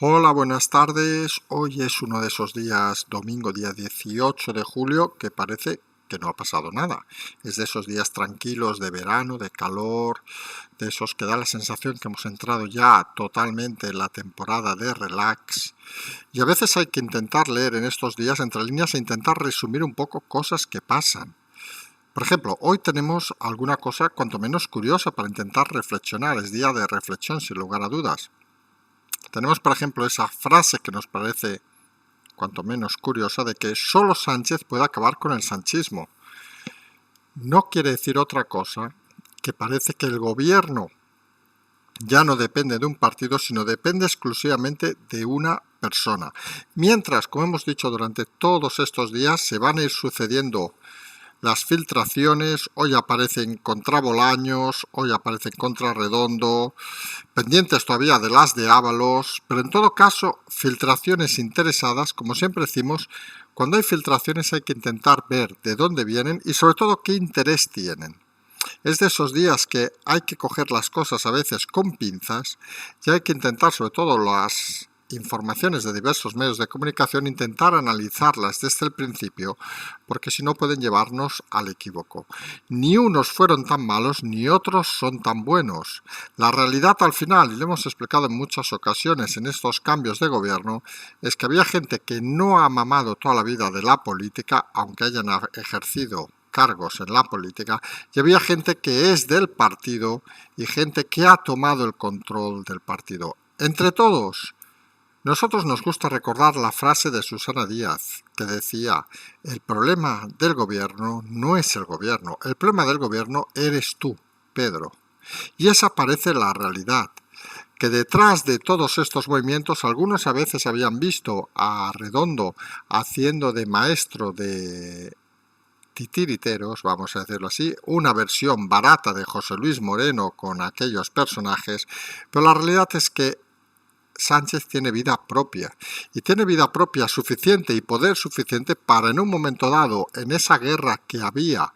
Hola, buenas tardes. Hoy es uno de esos días, domingo, día 18 de julio, que parece que no ha pasado nada. Es de esos días tranquilos de verano, de calor, de esos que da la sensación que hemos entrado ya totalmente en la temporada de relax. Y a veces hay que intentar leer en estos días entre líneas e intentar resumir un poco cosas que pasan. Por ejemplo, hoy tenemos alguna cosa cuanto menos curiosa para intentar reflexionar. Es día de reflexión, sin lugar a dudas. Tenemos, por ejemplo, esa frase que nos parece cuanto menos curiosa de que solo Sánchez puede acabar con el sanchismo. No quiere decir otra cosa que parece que el gobierno ya no depende de un partido, sino depende exclusivamente de una persona. Mientras, como hemos dicho durante todos estos días, se van a ir sucediendo las filtraciones, hoy aparecen contra Bolaños, hoy aparecen contra Redondo, pendientes todavía de las de Ábalos, pero en todo caso, filtraciones interesadas, como siempre decimos, cuando hay filtraciones hay que intentar ver de dónde vienen y sobre todo qué interés tienen. Es de esos días que hay que coger las cosas a veces con pinzas y hay que intentar, sobre todo las informaciones de diversos medios de comunicación, intentar analizarlas desde el principio, porque si no pueden llevarnos al equívoco. Ni unos fueron tan malos, ni otros son tan buenos. La realidad al final, y lo hemos explicado en muchas ocasiones en estos cambios de gobierno, es que había gente que no ha mamado toda la vida de la política, aunque hayan ejercido cargos en la política, y había gente que es del partido y gente que ha tomado el control del partido. Entre todos, nosotros nos gusta recordar la frase de Susana Díaz, que decía: el problema del gobierno no es el gobierno, el problema del gobierno eres tú, Pedro. Y esa parece la realidad, que detrás de todos estos movimientos algunos a veces habían visto a Redondo haciendo de maestro de titiriteros, vamos a decirlo así, una versión barata de José Luis Moreno con aquellos personajes, pero la realidad es que Sánchez tiene vida propia, y tiene vida propia suficiente y poder suficiente para en un momento dado, en esa guerra que había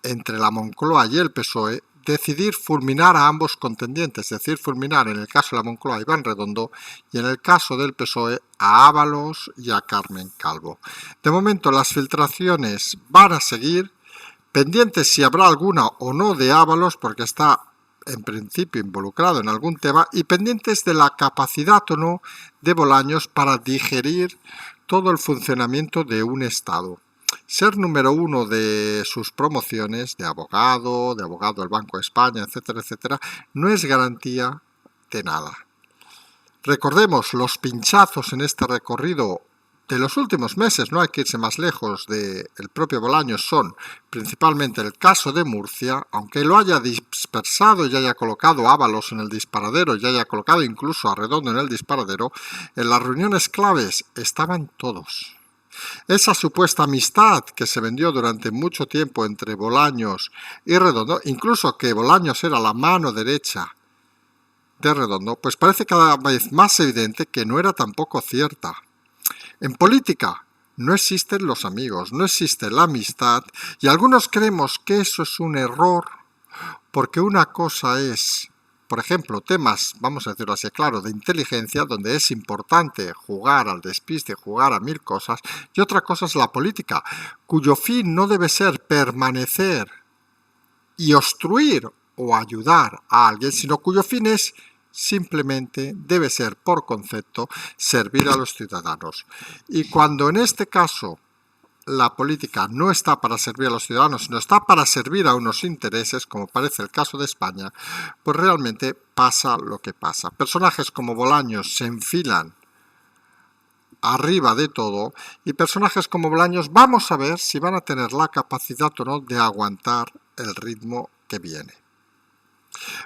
entre la Moncloa y el PSOE, decidir fulminar a ambos contendientes, es decir, fulminar en el caso de la Moncloa a Iván Redondo y en el caso del PSOE a Ábalos y a Carmen Calvo. De momento las filtraciones van a seguir, pendientes si habrá alguna o no de Ábalos, porque está en principio involucrado en algún tema, y pendientes de la capacidad o no de Bolaños para digerir todo el funcionamiento de un Estado. Ser número uno de sus promociones, de abogado del Banco de España, etcétera, etcétera, no es garantía de nada. Recordemos los pinchazos en este recorrido de los últimos meses, no hay que irse más lejos del propio Bolaños, son principalmente el caso de Murcia, aunque lo haya dispersado y haya colocado a Ábalos en el disparadero y haya colocado incluso a Redondo en el disparadero, en las reuniones claves estaban todos. Esa supuesta amistad que se vendió durante mucho tiempo entre Bolaños y Redondo, incluso que Bolaños era la mano derecha de Redondo, pues parece cada vez más evidente que no era tampoco cierta. En política no existen los amigos, no existe la amistad, y algunos creemos que eso es un error, porque una cosa es, por ejemplo, temas, vamos a decirlo así, claro, de inteligencia, donde es importante jugar al despiste, jugar a mil cosas, y otra cosa es la política, cuyo fin no debe ser permanecer y obstruir o ayudar a alguien, sino cuyo fin es simplemente, debe ser por concepto, servir a los ciudadanos. Y cuando en este caso la política no está para servir a los ciudadanos, sino está para servir a unos intereses, como parece el caso de España, pues realmente pasa lo que pasa. Personajes como Bolaños se enfilan arriba de todo, y personajes como Bolaños vamos a ver si van a tener la capacidad o no de aguantar el ritmo que viene.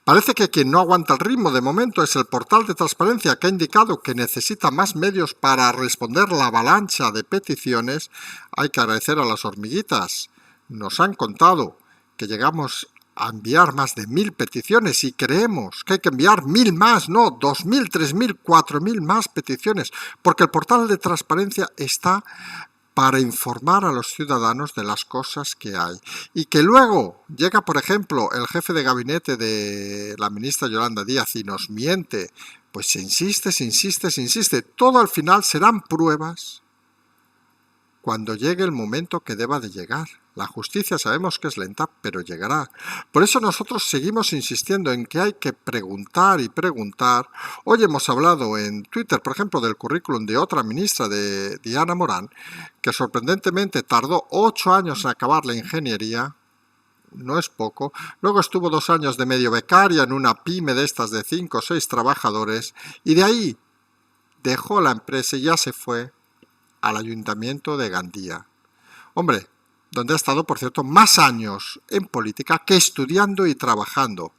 Parece que quien no aguanta el ritmo de momento es el portal de transparencia, que ha indicado que necesita más medios para responder la avalancha de peticiones. Hay que agradecer a las hormiguitas. Nos han contado que llegamos a enviar más de 1000 peticiones y creemos que hay que enviar 1000 más, no, 2000, 3000, 4000 más peticiones, porque el portal de transparencia está para informar a los ciudadanos de las cosas que hay. Y que luego llega, por ejemplo, el jefe de gabinete de la ministra Yolanda Díaz y nos miente, pues se insiste. Todo al final serán pruebas cuando llegue el momento que deba de llegar. La justicia sabemos que es lenta, pero llegará. Por eso nosotros seguimos insistiendo en que hay que preguntar y preguntar. Hoy hemos hablado en Twitter, por ejemplo, del currículum de otra ministra, de Diana Morán, que sorprendentemente tardó 8 años en acabar la ingeniería. No es poco. Luego estuvo 2 años de medio becaria en una pyme de estas de 5 o 6 trabajadores y de ahí dejó la empresa y ya se fue al ayuntamiento de Gandía. Hombre, donde ha estado, por cierto, más años en política que estudiando y trabajando.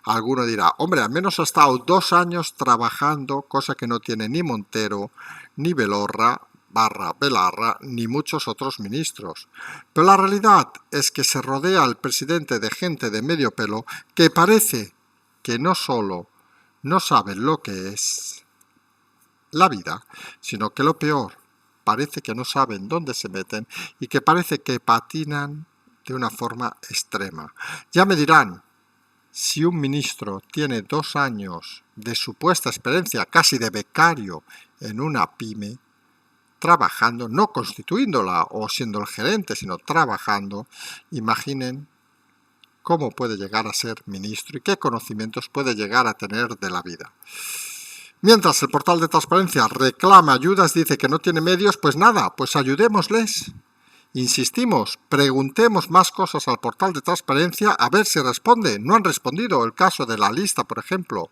Alguno dirá, hombre, al menos ha estado 2 años trabajando, cosa que no tiene ni Montero, ni Belarra, ni muchos otros ministros. Pero la realidad es que se rodea al presidente de gente de medio pelo que parece que no solo no saben lo que es la vida, sino que lo peor, parece que no saben dónde se meten y que parece que patinan de una forma extrema. Ya me dirán, si un ministro tiene 2 años de supuesta experiencia, casi de becario, en una pyme, trabajando, no constituyéndola o siendo el gerente, sino trabajando, imaginen cómo puede llegar a ser ministro y qué conocimientos puede llegar a tener de la vida. Mientras el portal de transparencia reclama ayudas, dice que no tiene medios, pues nada, pues ayudémosles. Insistimos, preguntemos más cosas al portal de transparencia a ver si responde. No han respondido. El caso de la lista, por ejemplo,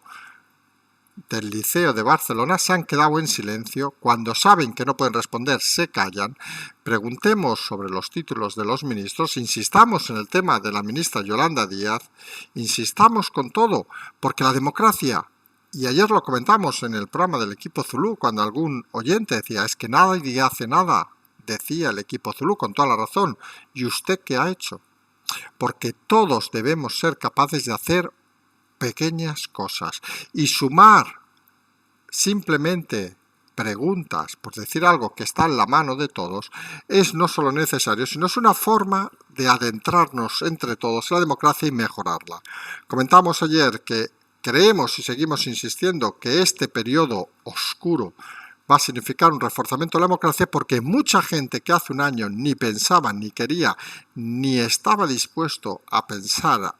del Liceo de Barcelona, se han quedado en silencio. Cuando saben que no pueden responder, se callan. Preguntemos sobre los títulos de los ministros, insistamos en el tema de la ministra Yolanda Díaz, insistamos con todo, porque la democracia... Y ayer lo comentamos en el programa del equipo Zulú, cuando algún oyente decía, es que nadie hace nada, decía el equipo Zulú con toda la razón. ¿Y usted qué ha hecho? Porque todos debemos ser capaces de hacer pequeñas cosas y sumar simplemente preguntas, por decir algo que está en la mano de todos, es no solo necesario, sino es una forma de adentrarnos entre todos en la democracia y mejorarla. Comentamos ayer que creemos y seguimos insistiendo que este periodo oscuro va a significar un reforzamiento de la democracia porque mucha gente que hace un año ni pensaba, ni quería, ni estaba dispuesto a pensar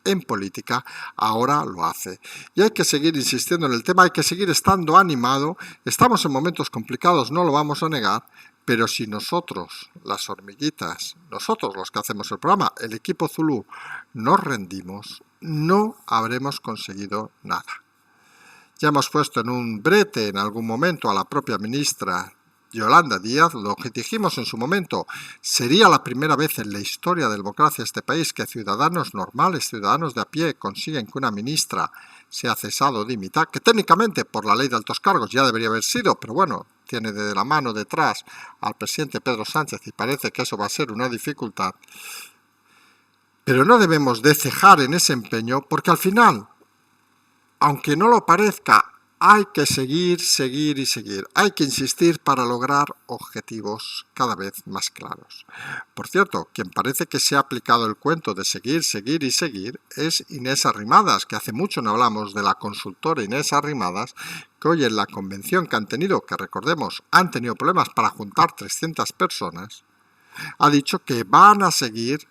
en política, ahora lo hace. Y hay que seguir insistiendo en el tema, hay que seguir estando animado. Estamos en momentos complicados, no lo vamos a negar, pero si nosotros, las hormiguitas, nosotros los que hacemos el programa, el equipo Zulú, nos rendimos, no habremos conseguido nada. Ya hemos puesto en un brete en algún momento a la propia ministra Yolanda Díaz, lo que dijimos en su momento, sería la primera vez en la historia de la democracia de este país que ciudadanos normales, ciudadanos de a pie, consiguen que una ministra sea cesado o dimitir, que técnicamente por la ley de altos cargos ya debería haber sido, pero bueno, tiene de la mano detrás al presidente Pedro Sánchez y parece que eso va a ser una dificultad. Pero no debemos de cejar en ese empeño porque al final, aunque no lo parezca, hay que seguir. Hay que insistir para lograr objetivos cada vez más claros. Por cierto, quien parece que se ha aplicado el cuento de seguir es Inés Arrimadas, que hace mucho no hablamos de la consultora Inés Arrimadas, que hoy en la convención que han tenido, que recordemos, han tenido problemas para juntar 300 personas, ha dicho que van a seguir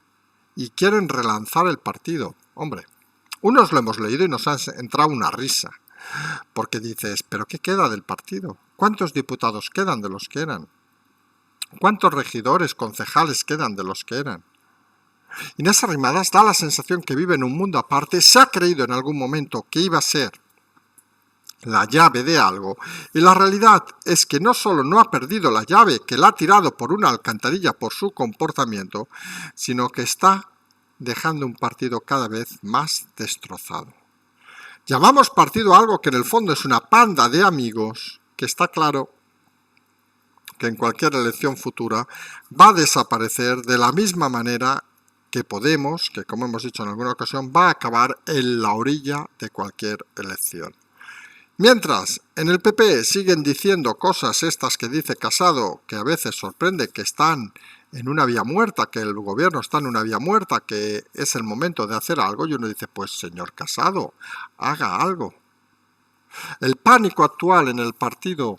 y quieren relanzar el partido. Hombre, unos lo hemos leído y nos ha entrado una risa. Porque dices, ¿pero qué queda del partido? ¿Cuántos diputados quedan de los que eran? ¿Cuántos regidores, concejales quedan de los que eran? Inés Arrimadas da la sensación que vive en un mundo aparte, se ha creído en algún momento que iba a ser la llave de algo, y la realidad es que no solo no ha perdido la llave, que la ha tirado por una alcantarilla por su comportamiento, sino que está dejando un partido cada vez más destrozado. Llamamos partido a algo que en el fondo es una panda de amigos que está claro que en cualquier elección futura va a desaparecer de la misma manera que Podemos, que como hemos dicho en alguna ocasión, va a acabar en la orilla de cualquier elección. Mientras, en el PP siguen diciendo cosas estas que dice Casado, que a veces sorprende, que están en una vía muerta, que el gobierno está en una vía muerta, que es el momento de hacer algo, y uno dice, pues señor Casado, haga algo. El pánico actual en el partido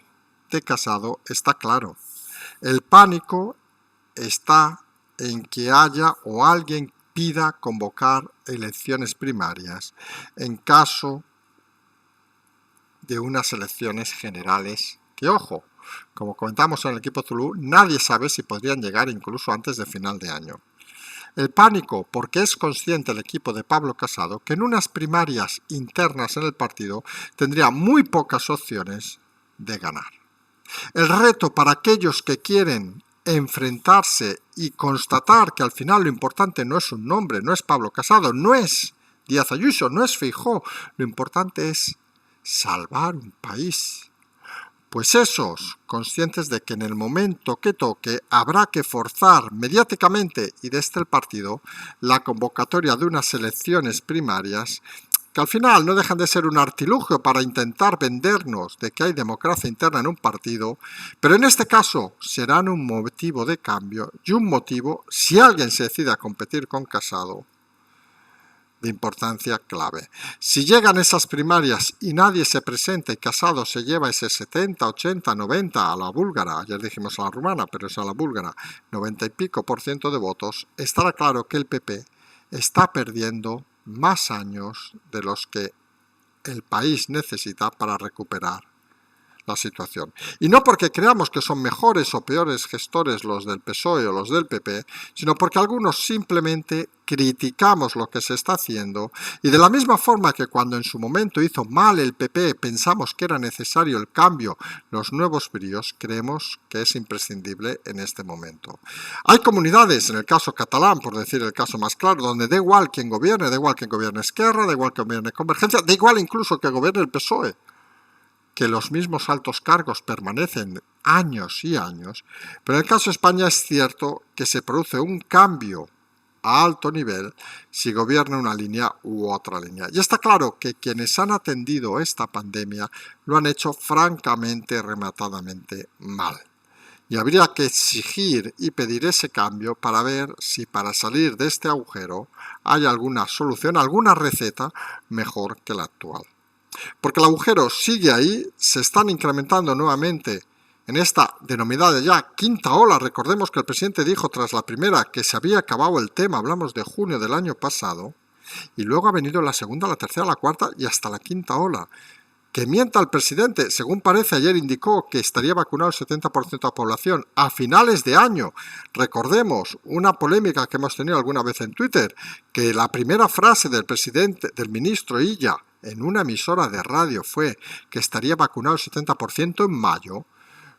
de Casado está claro. El pánico está en que haya o alguien pida convocar elecciones primarias en caso de unas elecciones generales que, ojo, como comentamos en el equipo Zulú, nadie sabe si podrían llegar incluso antes de final de año. El pánico, porque es consciente el equipo de Pablo Casado que en unas primarias internas en el partido tendría muy pocas opciones de ganar. El reto para aquellos que quieren enfrentarse y constatar que al final lo importante no es un nombre, no es Pablo Casado, no es Díaz Ayuso, no es Feijóo, lo importante es salvar un país. Pues esos, conscientes de que en el momento que toque habrá que forzar mediáticamente y desde el partido la convocatoria de unas elecciones primarias que al final no dejan de ser un artilugio para intentar vendernos de que hay democracia interna en un partido, pero en este caso serán un motivo de cambio y un motivo, si alguien se decide a competir con Casado, de importancia clave. Si llegan esas primarias y nadie se presenta y Casado se lleva ese 70, 80, 90 a la búlgara, ayer dijimos a la rumana, pero es a la búlgara, 90 y pico % de votos, estará claro que el PP está perdiendo más años de los que el país necesita para recuperar la situación. Y no porque creamos que son mejores o peores gestores los del PSOE o los del PP, sino porque algunos simplemente criticamos lo que se está haciendo y de la misma forma que cuando en su momento hizo mal el PP pensamos que era necesario el cambio, los nuevos bríos, creemos que es imprescindible en este momento. Hay comunidades, en el caso catalán, por decir el caso más claro, donde da igual quien gobierne, da igual que gobierne Esquerra, da igual que gobierne Convergencia, da igual incluso que gobierne el PSOE, que los mismos altos cargos permanecen años y años, pero en el caso de España es cierto que se produce un cambio a alto nivel si gobierna una línea u otra línea. Y está claro que quienes han atendido esta pandemia lo han hecho francamente, rematadamente mal. Y habría que exigir y pedir ese cambio para ver si para salir de este agujero hay alguna solución, alguna receta mejor que la actual. Porque el agujero sigue ahí, se están incrementando nuevamente en esta denominada ya quinta ola. Recordemos que el presidente dijo tras la primera que se había acabado el tema, hablamos de junio del año pasado, y luego ha venido la segunda, la tercera, la cuarta y hasta la quinta ola. Que mienta el presidente, según parece ayer indicó que estaría vacunado el 70% de la población a finales de año. Recordemos una polémica que hemos tenido alguna vez en Twitter, que la primera frase del presidente, del ministro Illa, en una emisora de radio fue que estaría vacunado el 70% en mayo.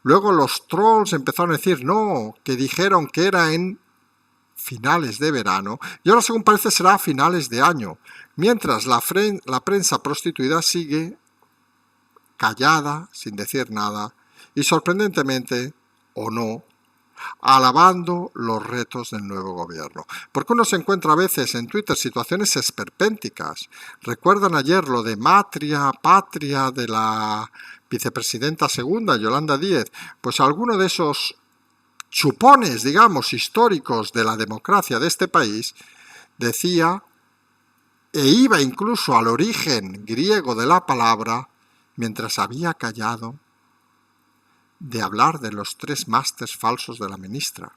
Luego los trolls empezaron a decir no, que dijeron que era en finales de verano, y ahora según parece será a finales de año, mientras la prensa prostituida sigue callada, sin decir nada, y sorprendentemente, o no, alabando los retos del nuevo gobierno. Porque uno se encuentra a veces en Twitter situaciones esperpénticas. ¿Recuerdan ayer lo de patria de la vicepresidenta segunda, Yolanda Díez? Pues alguno de esos chupones, digamos, históricos de la democracia de este país decía, e iba incluso al origen griego de la palabra, mientras había callado, de hablar de los 3 másters falsos de la ministra.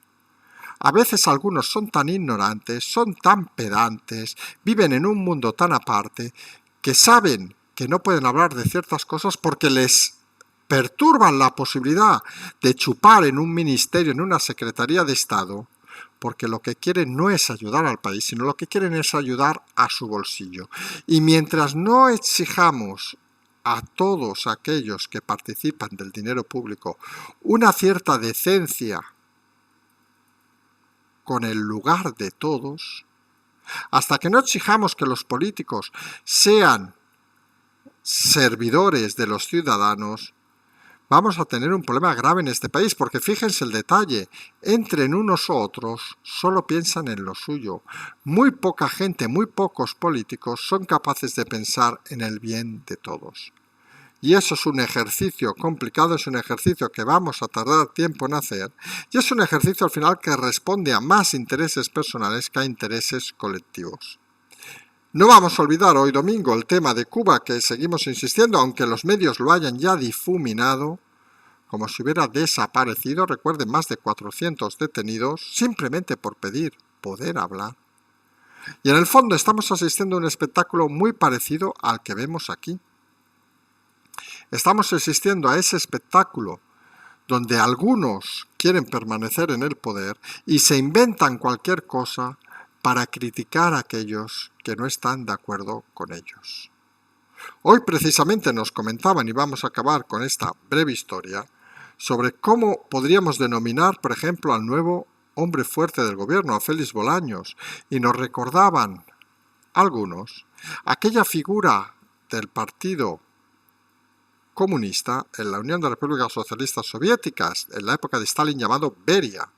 A veces algunos son tan ignorantes, son tan pedantes, viven en un mundo tan aparte, que saben que no pueden hablar de ciertas cosas porque les perturban la posibilidad de chupar en un ministerio, en una secretaría de Estado, porque lo que quieren no es ayudar al país, sino lo que quieren es ayudar a su bolsillo. Y mientras no exijamos a todos aquellos que participan del dinero público una cierta decencia con el lugar de todos, hasta que no exijamos que los políticos sean servidores de los ciudadanos, vamos a tener un problema grave en este país, porque fíjense el detalle, entre unos u otros solo piensan en lo suyo. Muy poca gente, muy pocos políticos son capaces de pensar en el bien de todos. y eso es un ejercicio complicado, es un ejercicio que vamos a tardar tiempo en hacer, y es un ejercicio al final que responde a más intereses personales que a intereses colectivos. No vamos a olvidar hoy domingo el tema de Cuba, que seguimos insistiendo, aunque los medios lo hayan ya difuminado, como si hubiera desaparecido. Recuerden, más de 400 detenidos simplemente por pedir poder hablar. Y en el fondo estamos asistiendo a un espectáculo muy parecido al que vemos aquí. Estamos asistiendo a ese espectáculo donde algunos quieren permanecer en el poder y se inventan cualquier cosa para criticar a aquellos que no están de acuerdo con ellos. Hoy precisamente nos comentaban, y vamos a acabar con esta breve historia, sobre cómo podríamos denominar, por ejemplo, al nuevo hombre fuerte del gobierno, a Félix Bolaños, y nos recordaban algunos aquella figura del Partido Comunista en la Unión de Repúblicas Socialistas Soviéticas, en la época de Stalin, llamado Beria,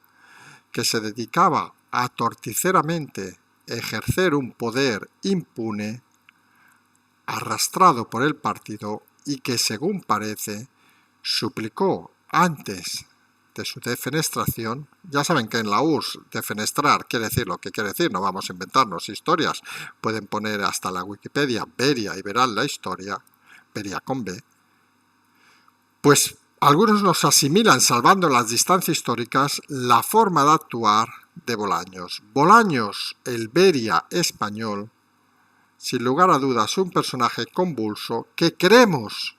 que se dedicaba a torticeramente ejercer un poder impune, arrastrado por el partido, y que, según parece, suplicó antes de su defenestración. Ya saben que en la URSS defenestrar quiere decir lo que quiere decir, no vamos a inventarnos historias, pueden poner hasta la Wikipedia Beria y verán la historia, Beria con B. Pues algunos nos asimilan, salvando las distancias históricas, la forma de actuar de Bolaños. Bolaños, el Beria español, sin lugar a dudas un personaje convulso que creemos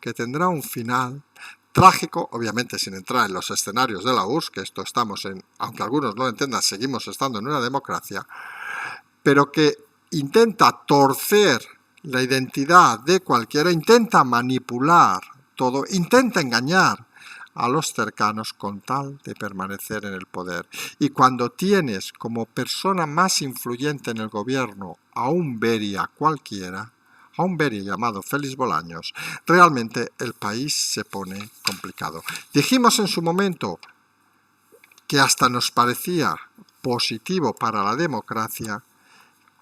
que tendrá un final trágico, obviamente sin entrar en los escenarios de la URSS, que esto estamos en, aunque algunos no lo entiendan, seguimos estando en una democracia, pero que intenta torcer la identidad de cualquiera, intenta manipular todo, intenta engañar a los cercanos con tal de permanecer en el poder. Y cuando tienes como persona más influyente en el gobierno a un Beria cualquiera, a un Beria llamado Félix Bolaños, realmente el país se pone complicado. Dijimos en su momento que hasta nos parecía positivo para la democracia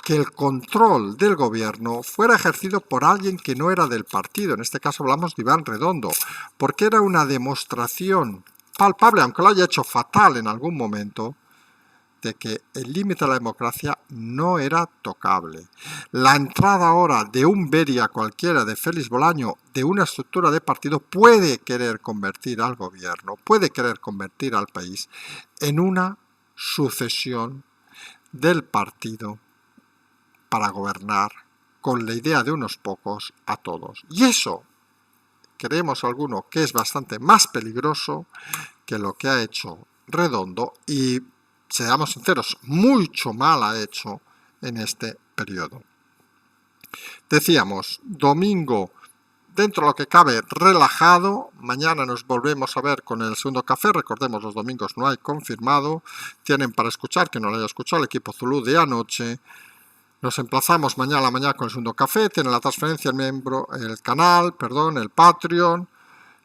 que el control del gobierno fuera ejercido por alguien que no era del partido. En este caso hablamos de Iván Redondo, porque era una demostración palpable, aunque lo haya hecho fatal en algún momento, de que el límite de la democracia no era tocable. La entrada ahora de un Beria cualquiera, de Félix Bolaño, de una estructura de partido, puede querer convertir al gobierno, puede querer convertir al país en una sucesión del partido para gobernar con la idea de unos pocos a todos. Y eso, creemos algunos, que es bastante más peligroso que lo que ha hecho Redondo y, seamos sinceros, mucho mal ha hecho en este periodo. Decíamos, domingo, dentro de lo que cabe, relajado. Mañana nos volvemos a ver con el segundo café. Recordemos, los domingos no hay confirmado. Tienen para escuchar, que no lo haya escuchado, el equipo Zulú de anoche. Nos emplazamos mañana a la mañana con el segundo café. Tiene la transferencia, el canal, el Patreon.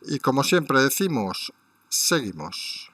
Y como siempre decimos, seguimos.